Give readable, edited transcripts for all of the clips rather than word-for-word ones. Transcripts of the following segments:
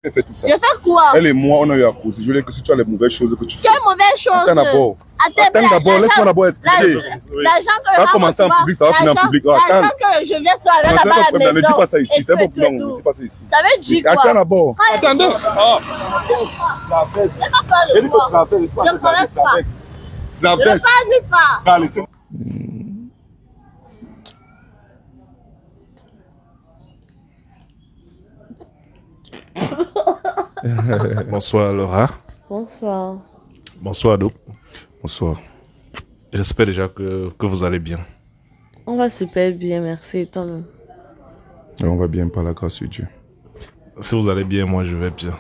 Elle fait tout ça. Je fais quoi? Elle et moi, on a eu à causer. Je veux dire que si tu as les mauvaises choses que tu fais. Quelle mauvaise chose? Attends d'abord. Attends d'abord, laisse-moi d'abord expliquer. L'argent que ça va commencer en public, ça va finir en public. L'argent que je viens sur avec là-bas à la maison. Ne dis pas ça ici, c'est un problème, ne dis pas ça ici. Ça veut dire quoi? Attends d'abord. Attendez. Je dis que tu l'as fait, je ne connais pas. Je ne connais pas. Allez, c'est Bonsoir Laura. Bonsoir. Bonsoir Ado. Bonsoir. J'espère déjà que vous allez bien. On va super bien, merci. Toi-même. On va bien par la grâce de Dieu. Si vous allez bien, moi je vais bien.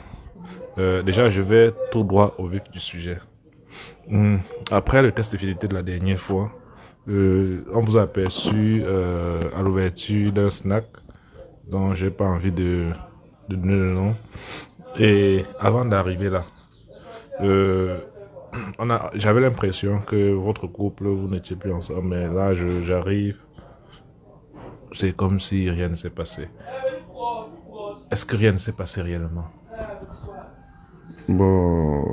Déjà, je vais tout droit au vif du sujet. Après le test de fidélité de la dernière fois, on vous a aperçu à l'ouverture d'un snack dont j'ai pas envie de donner le nom. Et avant d'arriver là, j'avais l'impression que votre couple, vous n'étiez plus ensemble, mais là j'arrive, c'est comme si rien ne s'est passé. Est-ce que rien ne s'est passé réellement? Bon,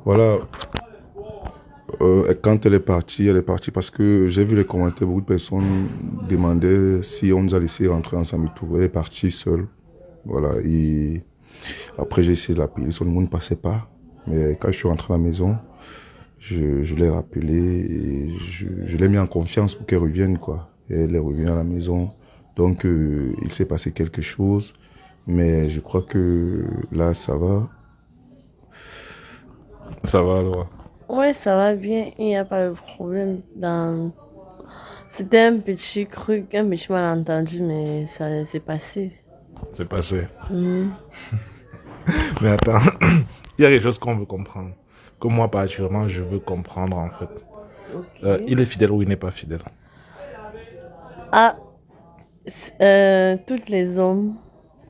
voilà. Quand elle est partie parce que j'ai vu les commentaires, beaucoup de personnes demandaient si on nous a laissé rentrer ensemble et tout. Elle est partie seule. Voilà, et après j'ai essayé de l'appeler, son numéro ne passait pas. Mais quand je suis rentré à la maison, je l'ai rappelé et je l'ai mis en confiance pour qu'elle revienne, quoi. Et elle est revenue à la maison. Donc, il s'est passé quelque chose. Mais je crois que là, ça va. Ça va alors? Ouais, ça va bien, il n'y a pas de problème. C'était un petit truc, un petit malentendu, mais ça s'est passé. C'est passé. Mais attends, il y a quelque chose qu'on veut comprendre. Que moi, particulièrement, je veux comprendre en fait. Okay. Il est fidèle ou il n'est pas fidèle? Ah, toutes les hommes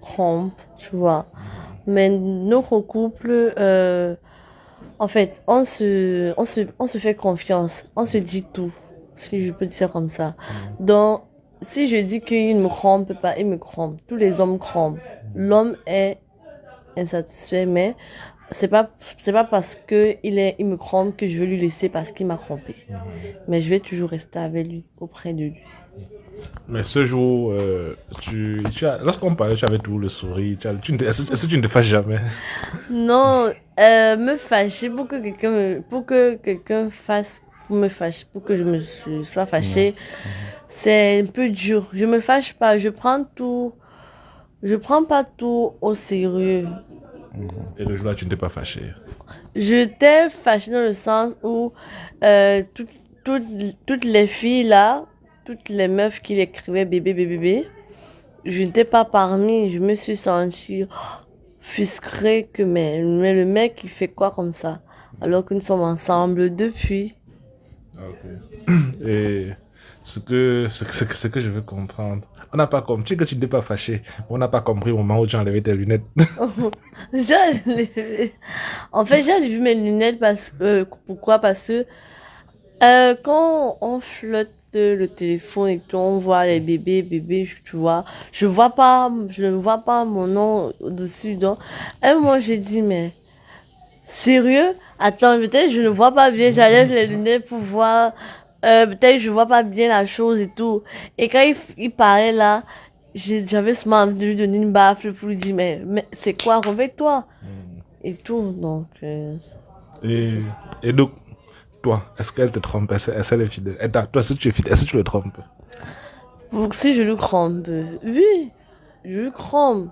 trompent, tu vois. Mais notre couple, en fait, on se fait confiance, on se dit tout, si je peux dire comme ça. Donc, si je dis qu'il ne me trompe pas, il me trompe. Tous les hommes trompent. L'homme est insatisfait, mais c'est pas parce que il me trompe que je veux lui laisser parce qu'il m'a trompé. Mais je vais toujours rester avec lui, auprès de lui. Mais ce jour, lorsqu'on parlait, tu avais tout le sourire. Est-ce que tu ne te fâches jamais? Non, me fâcher pour que quelqu'un pour que je me sois fâchée, c'est un peu dur. Je me fâche pas, je prends pas tout au sérieux. Et le jour-là, tu ne t'es pas fâché? Je t'ai fâché dans le sens où toutes les filles là, toutes les meufs qui l'écrivaient bébé, je n'étais pas parmi, je me suis sentie frustrée que mais le mec il fait quoi comme ça alors que nous sommes ensemble depuis. Ok. Et ce que je veux comprendre, on n'a pas compris que tu n'étais pas fâché. On n'a pas compris au moment où tu as enlevé tes lunettes. En fait, j'ai enlevé mes lunettes pourquoi? Parce que quand on flotte le téléphone et tout, on voit les bébés, tu vois. Je ne vois pas mon nom au-dessus. Donc, moi, j'ai dit, mais sérieux? Attends, peut-être je ne vois pas bien, j'enlève les lunettes pour voir. Peut-être je vois pas bien la chose et tout. Et quand il parlait là, j'avais seulement envie de lui donner une baffle pour lui dire, mais c'est quoi, réveille-toi. Et tout, donc. Et donc, toi, est-ce qu'elle te trompe? Est-ce qu'elle est fidèle? Et toi, si tu es fidèle, est-ce que tu le trompes? Donc, si je lui trompe, oui, je lui trompe.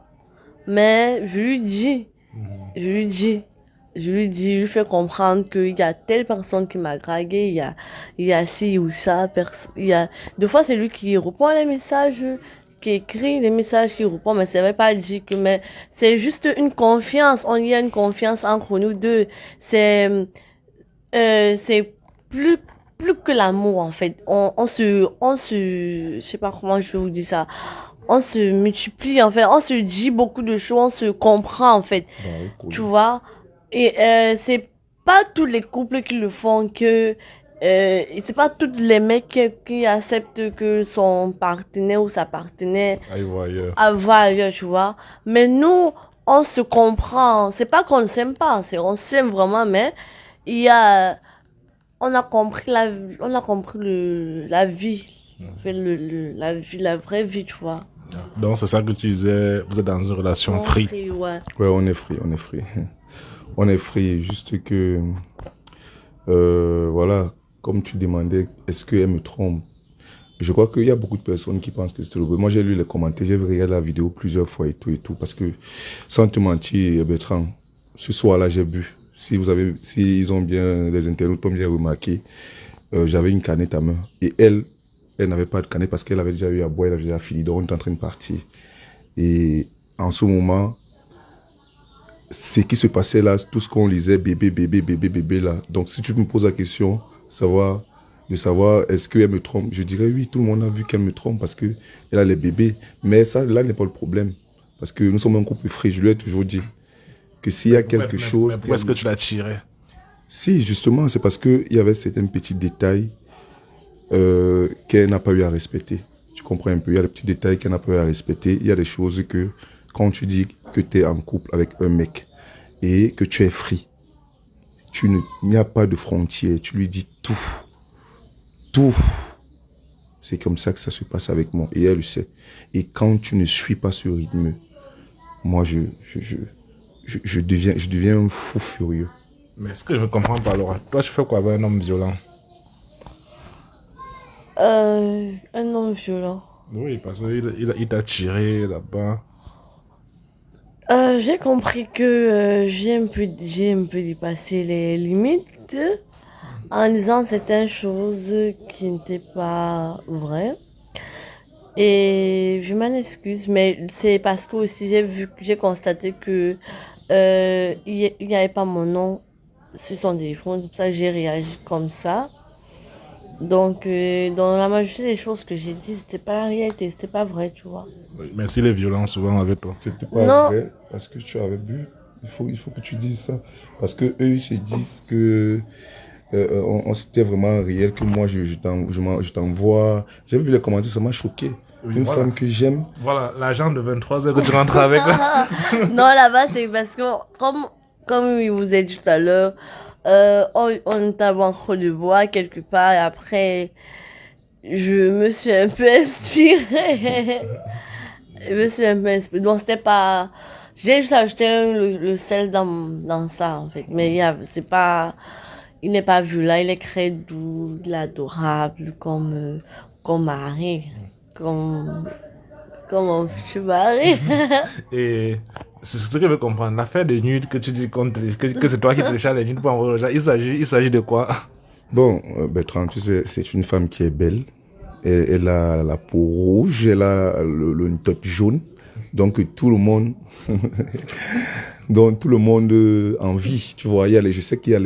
Mais je lui dis, je lui fais comprendre qu'il y a telle personne qui m'a dragué, il y a ci ou ça, deux fois c'est lui qui répond les messages, qui écrit les messages, qui répond, mais ça veut pas dire que, mais c'est juste une confiance, il y a une confiance entre nous deux, c'est plus que l'amour en fait, je sais pas comment je vais vous dire ça, on se multiplie en fait, on se dit beaucoup de choses, on se comprend en fait, cool. Tu vois, et c'est pas tous les couples qui le font que Et c'est pas tous les mecs qui acceptent que son partenaire ou sa partenaire Aïe, ailleurs. va ailleurs, tu vois. Mais nous, on se comprend. C'est pas qu'on ne s'aime pas, c'est on s'aime vraiment, mais il y a, on a compris la vie. Fait la vie, la vraie vie, tu vois. Donc, c'est ça que tu disais, vous êtes dans une relation free. Free, ouais. Ouais, on est free, on est free. On est free, juste que, voilà, comme tu demandais, est-ce qu'elle me trompe? Je crois qu'il y a beaucoup de personnes qui pensent que c'est le vrai. Moi, j'ai lu les commentaires, j'ai regardé la vidéo plusieurs fois et tout, parce que, sans te mentir, Bertrand, ce soir-là, j'ai bu. Si ils ont bien, les internautes ont bien remarqué, j'avais une canette à main. Et elle n'avait pas de canette parce qu'elle avait déjà eu à boire, elle avait déjà fini, donc on était en train de partir. Et en ce moment, ce qui se passait là, tout ce qu'on lisait, bébé, bébé, bébé, bébé là. Donc, si tu me poses la question, de savoir est-ce qu'elle me trompe, je dirais oui, tout le monde a vu qu'elle me trompe parce qu'elle a les bébés. Mais ça, là, n'est pas le problème. Parce que nous sommes un couple frère, je lui ai toujours dit que s'il y a quelque chose... Mais pourquoi est-ce que tu l'as tiré? Si, justement, c'est parce qu'il y avait certains petits détails qu'elle n'a pas eu à respecter. Tu comprends un peu, il y a des petits détails qu'elle n'a pas eu à respecter. Il y a des choses que, quand tu dis que tu es en couple avec un mec et que tu es free, il n'y a pas de frontières. Tu lui dis tout. Tout. C'est comme ça que ça se passe avec moi. Et elle le sait. Et quand tu ne suis pas ce rythme, moi, je deviens un fou furieux. Mais ce que je ne comprends pas, Laura, toi, tu fais quoi avec un homme violent? Un homme violent. Oui, parce qu'il t'a tiré là-bas. J'ai compris que j'ai un peu dépassé les limites en disant certaines choses qui n'étaient pas vraies. Et je m'en excuse, mais c'est parce que aussi j'ai constaté que il n'y avait pas mon nom sur son téléphone, c'est pour ça que j'ai réagi comme ça. Donc, dans la majorité des choses que j'ai dit, c'était pas la réalité, c'était pas vrai, tu vois. Oui, mais s'il est violent souvent avec toi. C'était pas Non. vrai parce que tu avais bu. Il faut que tu dises ça. Parce que eux, ils se disent que c'était vraiment réel, que moi, je t'envoie. J'ai vu les commentaires, ça m'a choqué. Oui, Une voilà. femme que j'aime. Voilà, l'agent de 23 heures que tu rentres avec là. Non, là-bas, c'est parce que, comme il vous a dit tout à l'heure, on était en train de boire quelque part et après, je me suis un peu inspirée. Je me suis un peu inspirée. Donc, c'était pas... J'ai juste ajouté le sel dans ça, en fait. Mais c'est pas... Il n'est pas vu là, il est très doux, il est adorable, comme mari. Comme mon futur mari. Et c'est ce que je veux comprendre. L'affaire des nudes que tu dis que c'est toi qui télécharges les nudes pour envoyer aux gens, il s'agit de quoi? Bon, Bertrand, tu sais, c'est une femme qui est belle. Elle a la peau rouge, elle a une tête jaune. Donc tout le monde, donc tout le monde envie, tu vois. Je sais qu'il y a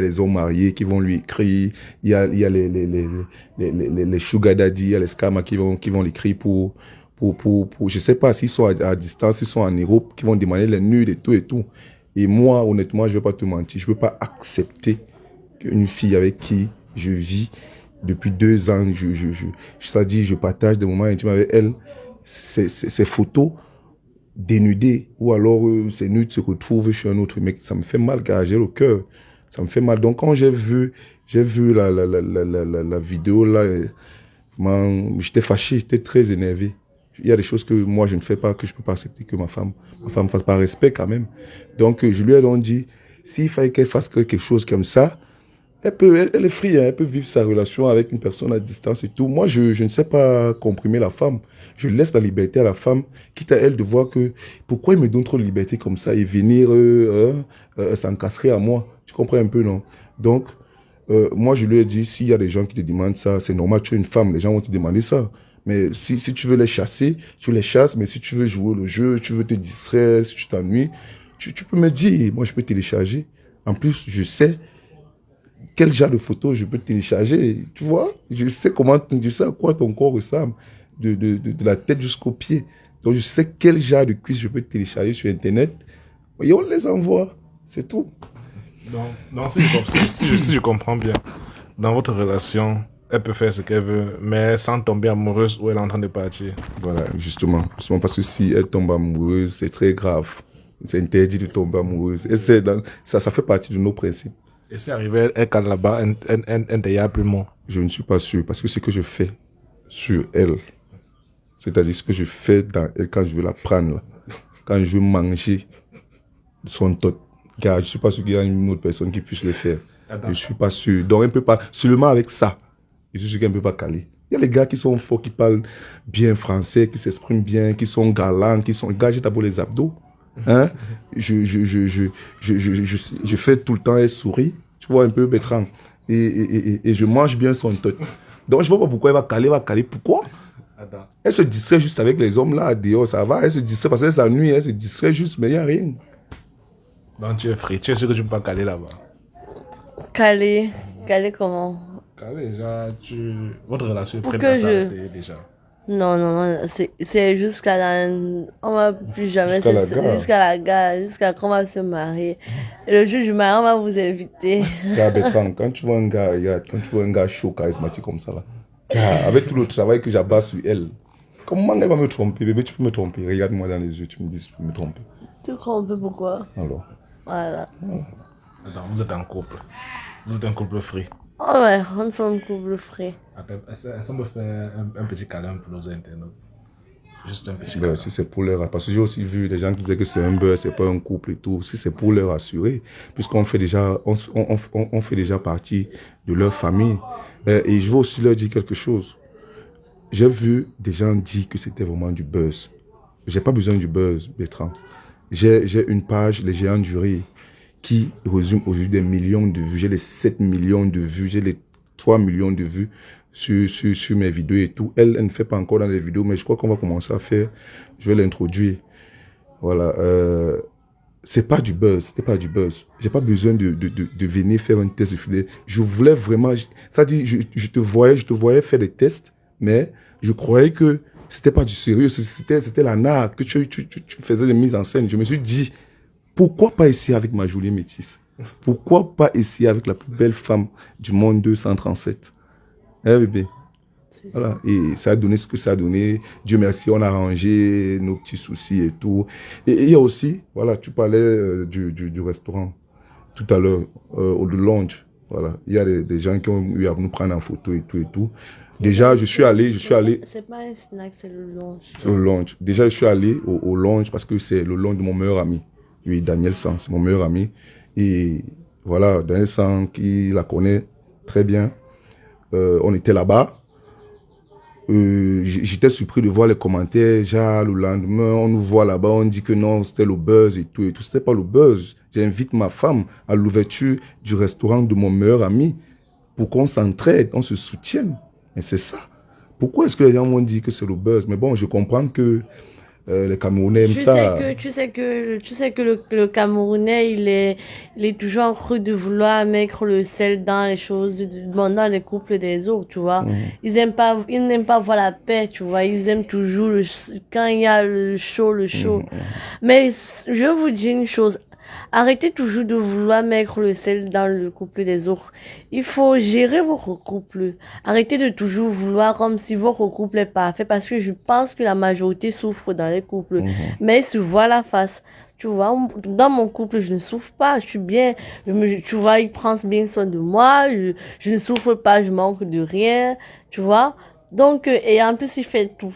les hommes mariés qui vont lui écrire, il y a les sugar daddy, il y a les scammers qui vont l'écrire pour, je sais pas s'ils sont à distance, s'ils sont en Europe, qui vont demander les nudes et tout et tout. Et moi, honnêtement, je vais pas te mentir, je veux pas accepter qu'une fille avec qui je vis depuis 2 ans, c'est-à-dire je partage des moments intimes avec elle, ces photos dénudées, ou alors ces nudes se retrouvent chez un autre mec, ça me fait mal car j'ai le cœur, ça me fait mal. Donc quand j'ai vu la vidéo là, j'étais fâché, j'étais très énervé. Il y a des choses que moi je ne fais pas, que je peux pas accepter que ma femme fasse par respect quand même. Donc je lui ai donc dit, s'il fallait qu'elle fasse quelque chose comme ça, elle est free, hein, elle peut vivre sa relation avec une personne à distance et tout. Moi, je ne sais pas comprimer la femme. Je laisse la liberté à la femme, quitte à elle de voir que pourquoi il me donne trop de liberté comme ça et venir s'encastrer à moi. Tu comprends un peu, non? Donc, moi, je lui ai dit, s'il y a des gens qui te demandent ça, c'est normal, tu es une femme, les gens vont te demander ça. Mais si tu veux les chasser, tu les chasses, mais si tu veux jouer le jeu, tu veux te distraire, si tu t'ennuies, tu peux me dire, moi, je peux télécharger. En plus, je sais quel genre de photos je peux télécharger, tu vois? Je sais à quoi ton corps ressemble, de la tête jusqu'aux pieds. Donc, je sais quel genre de cuisses je peux télécharger sur Internet. Et on les envoie, c'est tout. Non, si je comprends bien. dans votre relation, elle peut faire ce qu'elle veut, mais sans tomber amoureuse ou elle est en train de partir. Voilà, justement. Justement parce que si elle tombe amoureuse, c'est très grave. C'est interdit de tomber amoureuse. Et ça fait partie de nos principes. Et si arrivé, elle cale là-bas, elle te plus mot. Je ne suis pas sûr parce que ce que je fais sur elle, c'est-à-dire ce que je fais dans elle quand je veux la prendre, là, quand je veux manger son tot, car je ne suis pas sûr qu'il y a une autre personne qui puisse le faire. Je ne suis pas sûr. Donc, elle ne peut pas, seulement avec ça, je suis sûr qu'elle ne peut pas caler. Il y a les gars qui sont forts, qui parlent bien français, qui s'expriment bien, qui sont galants, qui sont... Gars, j'ai d'abord les abdos. Hein? Je fais tout le temps, elle sourit. Tu vois, un peu Bertrand. Et je mange bien son tot. Donc, je ne vois pas pourquoi elle va caler. Pourquoi? Elle se distrait juste avec les hommes là, dehors, ça va. Elle se distrait parce qu'elle s'ennuie, elle se distrait juste, mais il n'y a rien. Donc, tu es free. Tu es sûr que tu ne peux pas caler là-bas? Caler comment? Caler, genre, votre relation est Pour prête que à s'arrêter déjà. Non, c'est jusqu'à la... On va plus jamais... Jusqu'à la gare. Jusqu'à la gare, jusqu'à qu'on va se marier. Et le jour du mariage, on va vous inviter. Bertrand, quand tu vois un gars, regarde, quand tu vois un gars chaud, charismatique comme ça là, avec tout le travail que j'abat sur elle, comment elle va me tromper? Bébé, tu peux me tromper. Regarde-moi dans les yeux, tu me dis tu peux me tromper. Tu crois un peu pourquoi? Alors. Voilà. Attends, vous êtes en couple. Vous êtes un couple free. Oh ouais, on s'en couple frais. Attends, est-ce qu'on peut faire un petit câlin pour nos internautes? Juste un petit Ben, câlin. si c'est pour leur... Parce que j'ai aussi vu des gens qui disaient que c'est un beurre, c'est pas un couple et tout. Si c'est pour leur assurer, puisqu'on fait déjà, on fait déjà partie de leur famille. Et je veux aussi leur dire quelque chose. J'ai vu des gens dire que c'était vraiment du buzz. J'ai pas besoin du buzz, Bertrand. J'ai une page, Les Géants du Rire, qui résume aujourd'hui des millions de vues. J'ai les 7 millions de vues, j'ai les 3 millions de vues sur mes vidéos et tout. Elle ne fait pas encore dans les vidéos, mais je crois qu'on va commencer à faire. Je vais l'introduire. Voilà. C'est pas du buzz, c'était pas du buzz. J'ai pas besoin de venir faire un test de fidélité. Je voulais vraiment, c'est-à-dire, je te voyais faire des tests, mais je croyais que c'était pas du sérieux, c'était la narque, que tu faisais des mises en scène. Je me suis dit, pourquoi pas essayer avec ma jolie métisse? Pourquoi pas essayer avec la plus belle femme du monde 237? Hein, bébé? Voilà. Et ça a donné ce que ça a donné. Dieu merci, on a arrangé nos petits soucis et tout. Et il y a aussi, voilà, tu parlais du restaurant tout à l'heure, au lounge. Voilà. Il y a des gens qui ont eu à nous prendre en photo et tout et tout. Déjà, je suis allé. C'est pas un snack, c'est le lounge. C'est le lounge. Déjà, je suis allé au lounge parce que c'est le lounge de mon meilleur ami. Lui, Daniel San, c'est mon meilleur ami. Et voilà, Daniel San, qui la connaît très bien. On était là-bas. J'étais surpris de voir les commentaires. Genre, le lendemain, on nous voit là-bas, on dit que non, c'était le buzz et tout. Et tout, c'était pas le buzz. J'invite ma femme à l'ouverture du restaurant de mon meilleur ami pour qu'on s'entraide, on se soutienne. Mais c'est ça. Pourquoi est-ce que les gens m'ont dit que c'est le buzz? Mais bon, je comprends que les Camerounais aiment ça. Tu sais que le Camerounais, il est toujours en train de vouloir mettre le sel dans les choses, dans les couples des autres, tu vois. Ils n'aiment pas voir la paix, tu vois. Ils aiment toujours quand il y a le chaud. Mais je vous dis une chose. Arrêtez toujours de vouloir mettre le sel dans le couple des autres. Il faut gérer votre couple. Arrêtez de toujours vouloir comme si votre couple est parfait parce que je pense que la majorité souffre dans les couples. Mais ils se voient la face. Tu vois, dans mon couple, je ne souffre pas. Je suis bien. Tu vois, il prend bien soin de moi. Je ne souffre pas, je manque de rien. Tu vois. Donc, et en plus, il fait tout.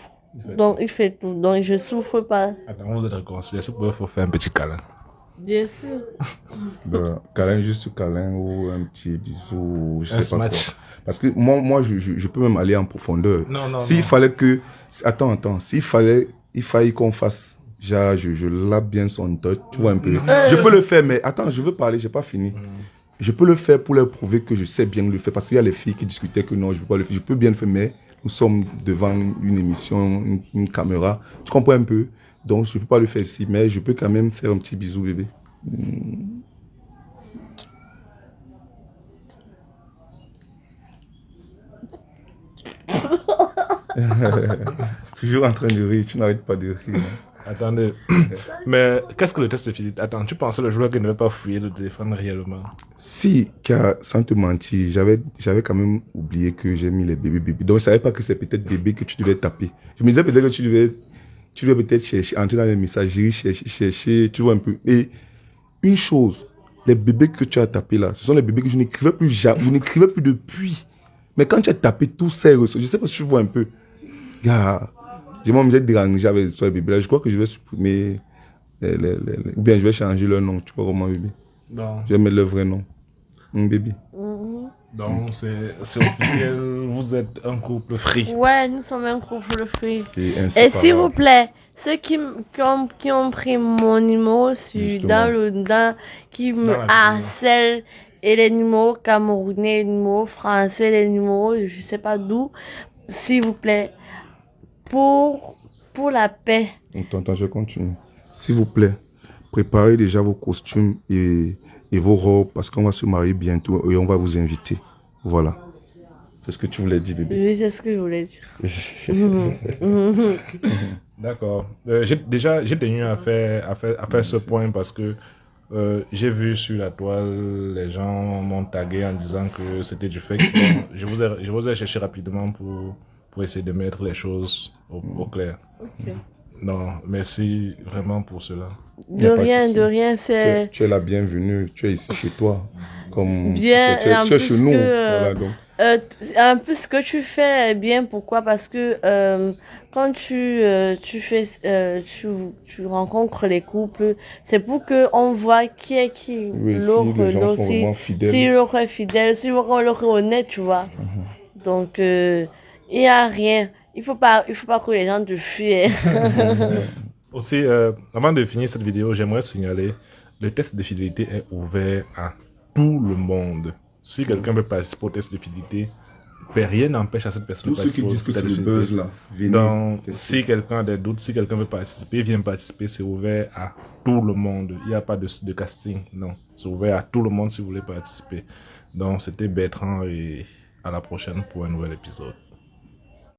Donc, je souffre pas. Attends, on vous êtes réconciliés. Est-ce que vous pouvez faire un petit câlin? Bien sûr. Ben, câlin, juste câlin ou un petit bisou, je Un sais pas smash. quoi. Parce que moi je peux même aller en profondeur. Non. S'il fallait que... Attends. Il fallait qu'on fasse... Genre, je lappe bien son tot, tu vois un peu. Je peux le faire, mais attends, je veux parler, j'ai pas fini. Je peux le faire pour leur prouver que je sais bien le faire. Parce qu'il y a les filles qui discutaient que non, je peux pas le faire. Je peux bien le faire, mais nous sommes devant une émission, une caméra. Tu comprends un peu? Donc, je ne peux pas le faire ici, mais je peux quand même faire un petit bisou, bébé. Toujours en train de rire, tu n'arrêtes pas de rire. Attendez. Mais qu'est-ce que le test de fidélité? Attends, tu pensais le joueur qui ne veut pas fouiller le téléphone réellement? Si, car sans te mentir, j'avais quand même oublié que j'ai mis les bébés. Donc, je savais pas que c'est peut-être bébé que tu devais taper. Je me disais peut-être que tu devais peut-être chercher, entrer dans les messageries, chercher, tu vois un peu. Et une chose, les bébés que tu as tapés là, ce sont les bébés que je n'écrivais plus jamais, je n'écrivais plus depuis. Mais quand tu as tapé tout ça, je sais pas si tu vois un peu. Gars, j'ai même dérangé avec les bébés là. Je crois que je vais supprimer, ou bien je vais changer leur nom. Tu vois comment bébé? Non. Je vais mettre leur vrai nom. Bébé. Donc, c'est officiel, vous êtes un couple free. Ouais, nous sommes un couple free. Et Et s'il vous plaît, ceux qui ont pris mon numéro qui me Dans la vidéo. harcèlent, et les numéros camerounais, les numéros français, les numéros je sais pas d'où, s'il vous plaît, pour la paix. Attends, je continue. S'il vous plaît, préparez déjà vos costumes et vos robes parce qu'on va se marier bientôt et on va vous inviter. Voilà. C'est ce que tu voulais dire, bébé. Oui, c'est ce que je voulais dire. D'accord. J'ai tenu à faire ce point parce que j'ai vu sur la toile, les gens m'ont tagué en disant que c'était du fake. Donc, je vous ai cherché rapidement pour essayer de mettre les choses au clair. Ok. Non, merci vraiment pour cela. Y a pas De rien, Tu c'est es la bienvenue. Tu es ici chez toi. Comme bien. tu es en chez plus nous. que, Voilà, donc. un peu ce que tu fais est bien. Pourquoi? Parce que quand tu rencontres les couples, c'est pour que on voit qui est qui. Oui, si L'autre, les gens sont l'autre, vraiment fidèles. si l'autre est fidèle, si l'autre est honnête, tu vois. Donc, il y a rien. Il faut pas que les gens te fuient. Aussi, avant de finir cette vidéo, j'aimerais signaler, le test de fidélité est ouvert à tout le monde. Si quelqu'un veut participer au test de fidélité, rien n'empêche à cette personne Tous de ceux qui participer disent au que test c'est de le fidélité. buzz là, venez. Donc, tester. si quelqu'un a des doutes, si quelqu'un veut participer, viens participer, c'est ouvert à tout le monde. Il n'y a pas de casting, non. C'est ouvert à tout le monde si vous voulez participer. Donc, c'était Bertrand et à la prochaine pour un nouvel épisode.